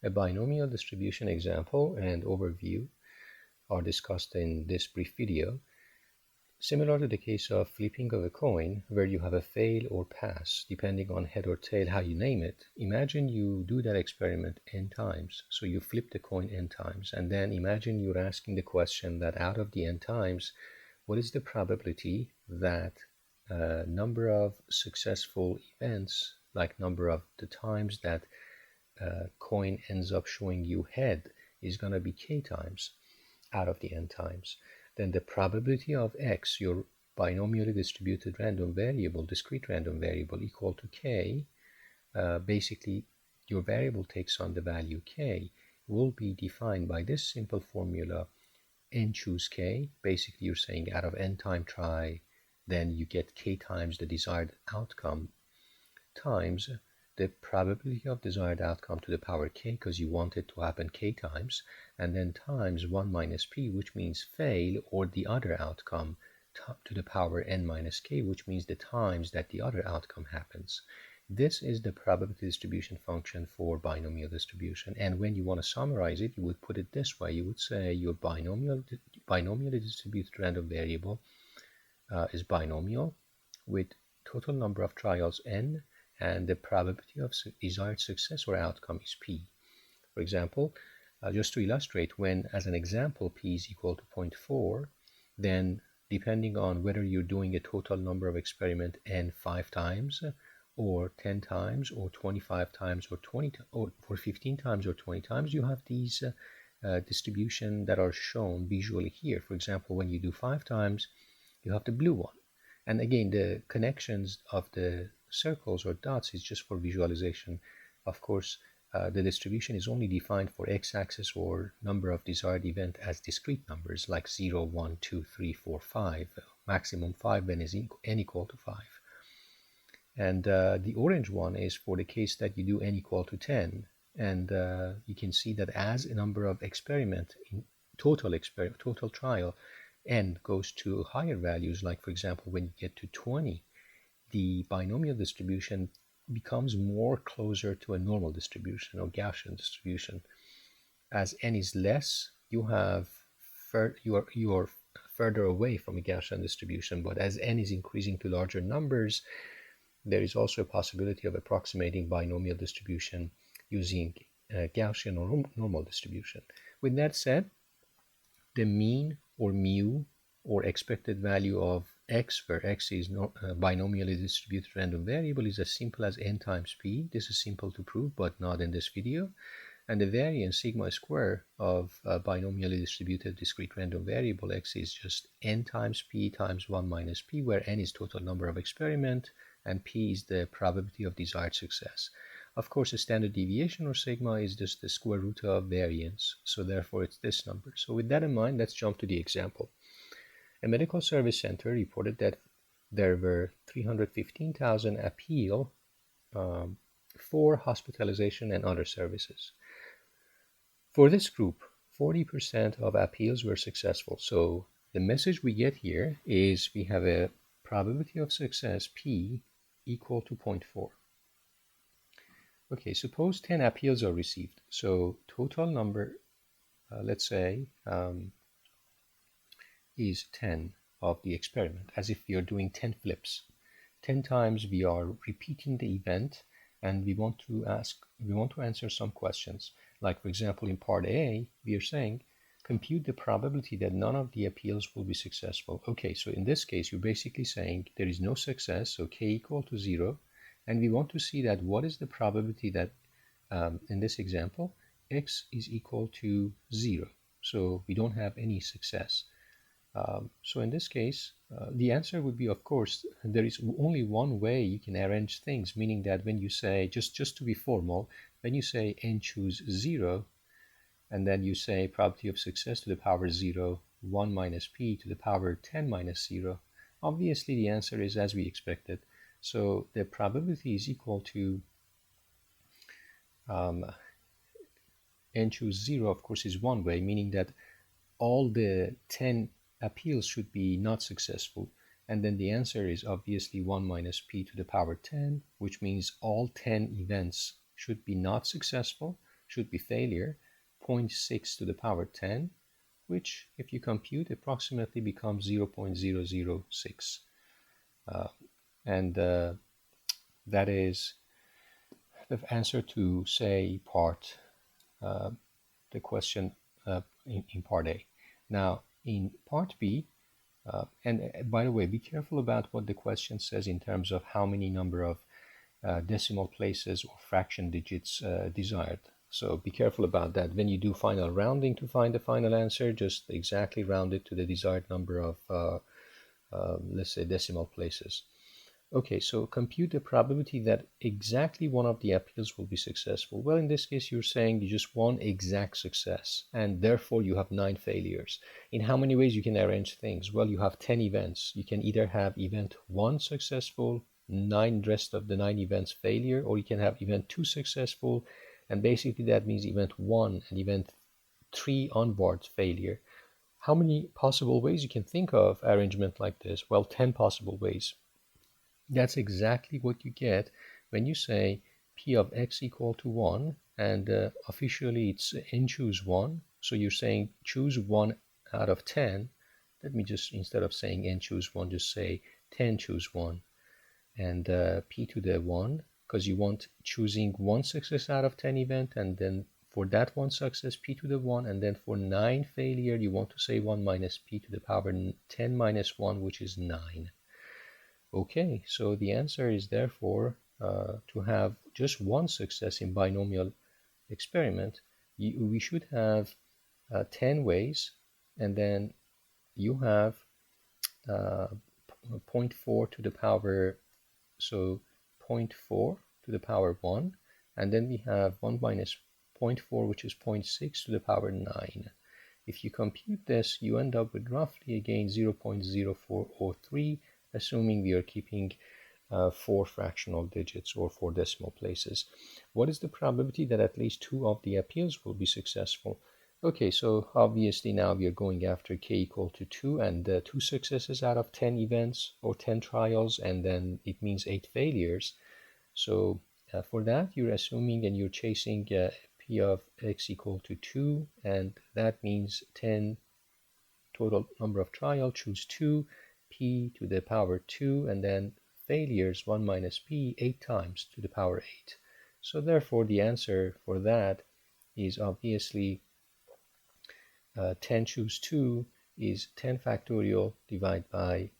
A binomial distribution example and overview are discussed in this brief video. Similar to the case of flipping of a coin, where you have a fail or pass, depending on head or tail, how you name it, imagine you do that experiment n times. So you flip the coin n times, and then imagine you're asking the question that out of the n times, what is the probability that number of successful events, like number of the times that coin ends up showing you head, is going to be k times out of the n times. Then the probability of x, your binomially distributed random variable, discrete random variable, equal to k, basically your variable takes on the value k, will be defined by this simple formula, n choose k. Basically you're saying out of n time try, then you get k times the desired outcome times the probability of desired outcome to the power k, because you want it to happen k times, and then times 1 minus p, which means fail, or the other outcome to the power n minus k, which means the times that the other outcome happens. This is the probability distribution function for binomial distribution, and when you want to summarize it, you would put it this way. You would say your binomially distributed random variable is binomial with total number of trials n, and the probability of desired success or outcome is p. For example, just to illustrate, when, as an example, p is equal to 0.4, then depending on whether you're doing a total number of experiment n 5 times, or 10 times, or 25 times, or 20, or 15 times, or 20 times, you have these distribution that are shown visually here. For example, when you do 5 times, you have the blue one. And again, the connections of the circles or dots is just for visualization. Of course, the distribution is only defined for x-axis or number of desired event as discrete numbers like 0, 1, 2, 3, 4, 5, maximum 5 when is n equal to 5. And the orange one is for the case that you do n equal to 10. And you can see that as a number of experiment in total trial, n goes to higher values, like for example when you get to 20, the binomial distribution becomes more closer to a normal distribution or Gaussian distribution. As n is less, you are further away from a Gaussian distribution, but as n is increasing to larger numbers, there is also a possibility of approximating binomial distribution using Gaussian or normal distribution. With that said, the mean or mu or expected value of x, where x is binomially distributed random variable, is as simple as n times p. This is simple to prove, but not in this video. And the variance sigma square of binomially distributed discrete random variable x is just n times p times 1 minus p, where n is total number of experiment and p is the probability of desired success. Of course, a standard deviation or sigma is just the square root of variance, so therefore it's this number. So with that in mind, let's jump to the example. A medical service center reported that there were 315,000 appeals for hospitalization and other services. For this group, 40% of appeals were successful. So the message we get here is we have a probability of success p equal to 0.4. Okay, suppose 10 appeals are received. So total number, let's say, is 10 of the experiment, as if we are doing 10 flips. 10 times we are repeating the event, and we want to answer some questions. Like for example, in part A, we are saying, compute the probability that none of the appeals will be successful. Okay, so in this case, you're basically saying there is no success, so k equal to 0. And we want to see that what is the probability that, in this example, x is equal to 0. So we don't have any success. So in this case, the answer would be, of course, there is only one way you can arrange things, meaning that when you say, just to be formal, when you say n choose 0, and then you say probability of success to the power 0, 1 minus p to the power 10 minus 0, obviously the answer is as we expected. So the probability is equal to n choose 0, of course, is one way, meaning that all the 10 appeals should be not successful. And then the answer is obviously 1 minus p to the power 10, which means all 10 events should be not successful, should be failure, 0.6 to the power 10, which, if you compute, approximately becomes 0.006. And that is the answer to, say, the question in part A. Now, in part B, and by the way, be careful about what the question says in terms of how many number of decimal places or fraction digits desired. So be careful about that. When you do final rounding to find the final answer, just exactly round it to the desired number of, let's say, decimal places. Okay, so compute the probability that exactly one of the appeals will be successful. Well, in this case, you're saying you just one exact success, and therefore you have 9 failures. In how many ways you can arrange things? Well, you have 10 events. You can either have event 1 successful, 9 rest of the 9 events failure, or you can have event 2 successful, and basically that means event 1 and event 3 onwards failure. How many possible ways you can think of arrangement like this? Well, 10 possible ways. That's exactly what you get when you say p of x equal to 1, and officially it's n choose 1. So you're saying choose 1 out of 10. Let me just, instead of saying n choose 1, just say 10 choose 1. And p to the 1, because you want choosing 1 success out of 10 event, and then for that 1 success, p to the 1, and then for 9 failure, you want to say 1 minus p to the power 10 minus 1, which is 9. Okay, so the answer is therefore to have just 1 success in binomial experiment, we should have 10 ways, and then you have 0.4 to the power, so 0.4 to the power 1, and then we have 1 minus 0.4, which is 0.6 to the power 9. If you compute this, you end up with roughly again 0.0403, assuming we are keeping 4 fractional digits or 4 decimal places. What is the probability that at least 2 of the appeals will be successful? Okay, so obviously now we are going after k equal to 2, and 2 successes out of 10 events or 10 trials, and then it means 8 failures. So for that, you're assuming and you're chasing p of x equal to 2, and that means 10 total number of trials, choose 2, p to the power 2, and then failures 1 minus p 8 times to the power 8. So therefore the answer for that is obviously 10 choose 2 is 10 factorial divided by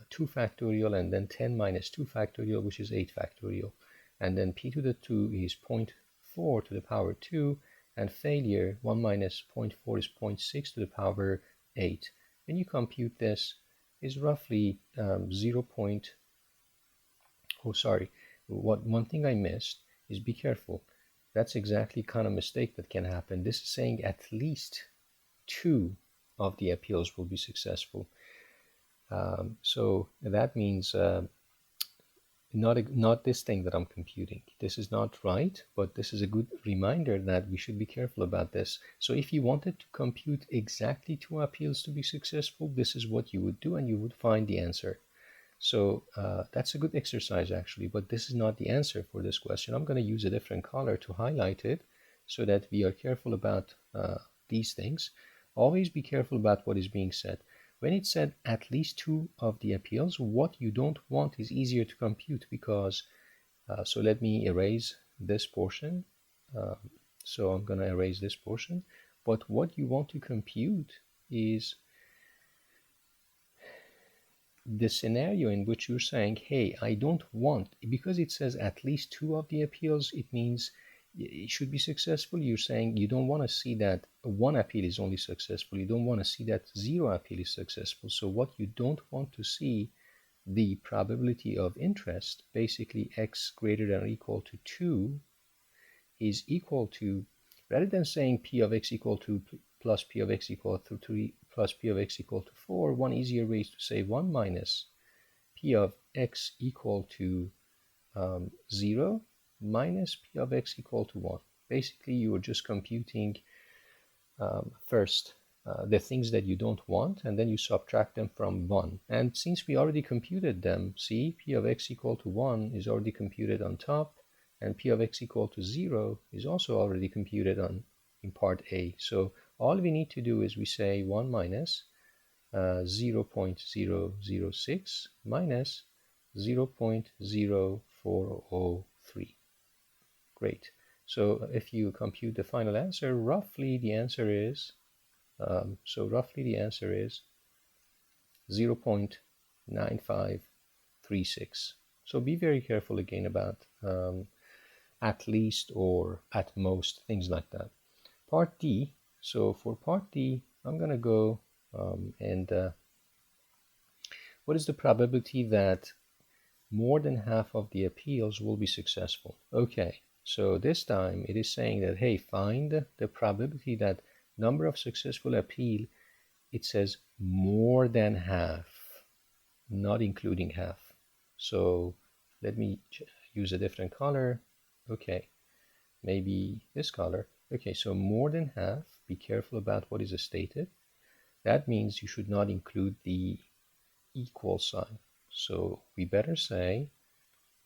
2 factorial, and then 10 minus 2 factorial, which is 8 factorial. And then p to the 2 is 0.4 to the power 2, and failure 1 minus 0.4 is 0.6 to the power 8. When you compute this, is roughly 0. Oh, sorry. One thing I missed is be careful. That's exactly kind of mistake that can happen. This is saying at least 2 of the appeals will be successful. So that means not this thing that I'm computing. This is not right, but this is a good reminder that we should be careful about this. So if you wanted to compute exactly 2 appeals to be successful, this is what you would do, and you would find the answer. So that's a good exercise actually, but this is not the answer for this question. I'm going to use a different color to highlight it so that we are careful about these things. Always be careful about what is being said. When it said at least 2 of the appeals, what you don't want is easier to compute because, so let me erase this portion. So I'm going to erase this portion. But what you want to compute is the scenario in which you're saying, hey, I don't want, because it says at least 2 of the appeals, it means it should be successful. You're saying you don't want to see that 1 appeal is only successful. You don't want to see that 0 appeal is successful. So what you don't want to see, the probability of interest, basically x greater than or equal to 2, is equal to, rather than saying p of x equal to plus p of x equal to 3 plus p of x equal to 4, one easier way is to say 1 minus p of x equal to 0 minus p of x equal to 1. Basically, you are just computing first the things that you don't want, and then you subtract them from 1. And since we already computed them, see, p of x equal to 1 is already computed on top, and p of x equal to 0 is also already computed in part A. So all we need to do is we say 1 minus 0.006 minus 0.0403. Great. So if you compute the final answer, roughly the answer is 0.9536. So be very careful again about at least or at most, things like that. Part D. So for part D, I'm going to go what is the probability that more than half of the appeals will be successful? Okay, so this time it is saying that, hey, find the probability that number of successful appeal, it says more than half, not including half. So let me use a different color. Okay, maybe this color. Okay, so more than half, be careful about what is stated. That means you should not include the equal sign. So we better say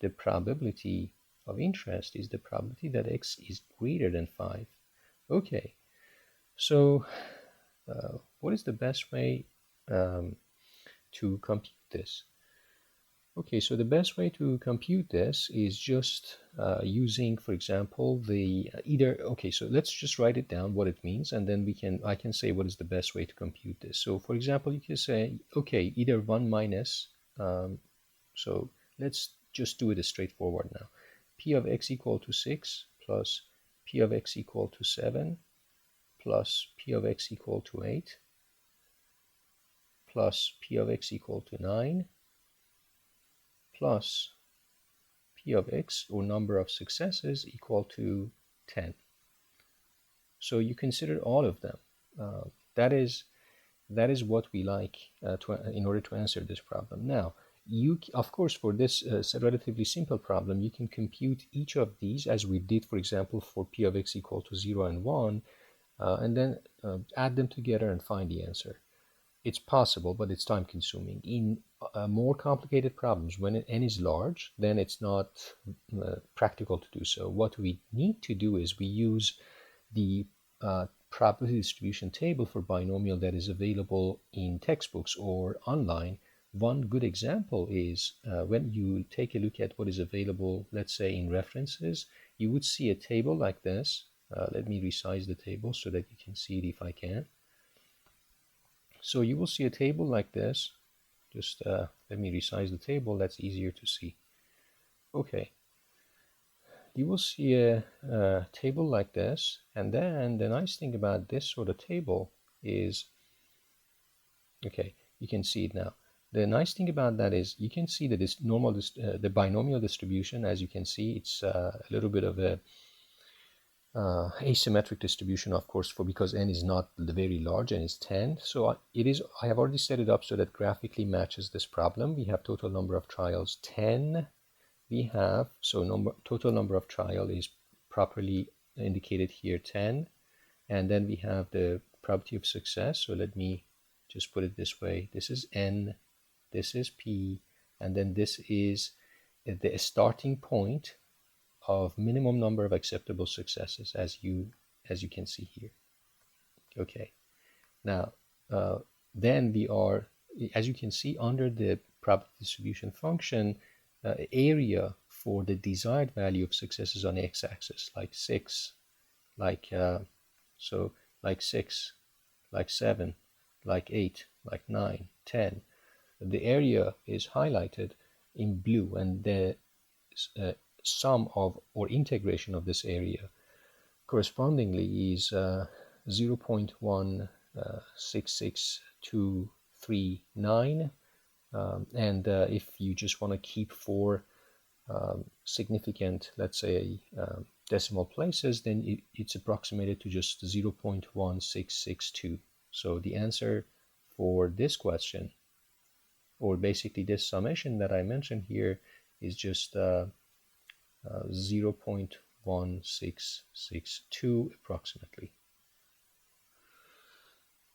the probability of interest is the probability that x is greater than 5. Okay, so what is the best way to compute this? Okay, so the best way to compute this is just using, for example, the okay, so let's just write it down what it means, and then I can say what is the best way to compute this. So for example, you can say, okay, either 1 minus, so let's just do it straightforward now. P of x equal to 6 plus P of x equal to 7 plus P of x equal to 8 plus P of x equal to 9 plus P of x, or number of successes, equal to 10. So you consider all of them. That is what we like in order to answer this problem. Now, of course, for this relatively simple problem, you can compute each of these as we did, for example, for P of x equal to 0 and 1, and then add them together and find the answer. It's possible, but it's time consuming. In more complicated problems, when n is large, then it's not practical to do so. What we need to do is we use the probability distribution table for binomial that is available in textbooks or online. One good example is when you take a look at what is available, let's say in references, you would see a table like this. Let me resize the table so that you can see it if I can. So you will see a table like this. Just let me resize the table, that's easier to see. Okay. You will see a table like this, and then the nice thing about this sort of table is, okay, you can see it now. The nice thing about that is you can see that this the binomial distribution, as you can see, it's a little bit of a asymmetric distribution, of course, because n is not very large, n is 10. So I have already set it up so that graphically matches this problem. We have total number of trials 10. We have, so total number of trial is properly indicated here 10. And then we have the probability of success. So let me just put it this way. This is n, this is p, and then this is the starting point of minimum number of acceptable successes, as you can see here. Okay, now then we are, as you can see, under the probability distribution function, area for the desired value of successes on the x-axis, like 6, like 6, like 7, like 8, like 9, 10. The area is highlighted in blue, and the sum of, or integration of, this area correspondingly is 0.166239, and if you just want to keep 4 significant, let's say, decimal places, then it's approximated to just 0.1662. So the answer for this question, or basically this summation that I mentioned here, is just 0.1662 approximately.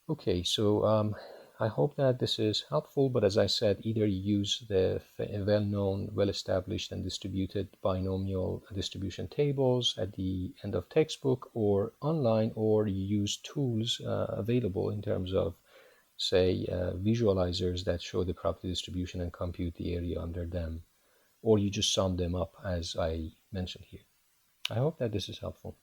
Okay, so I hope that this is helpful, but as I said, either you use the well-known, well-established and distributed binomial distribution tables at the end of textbook or online, or you use tools available in terms of, say, visualizers that show the probability distribution and compute the area under them, or you just sum them up as I mentioned here. I hope that this is helpful.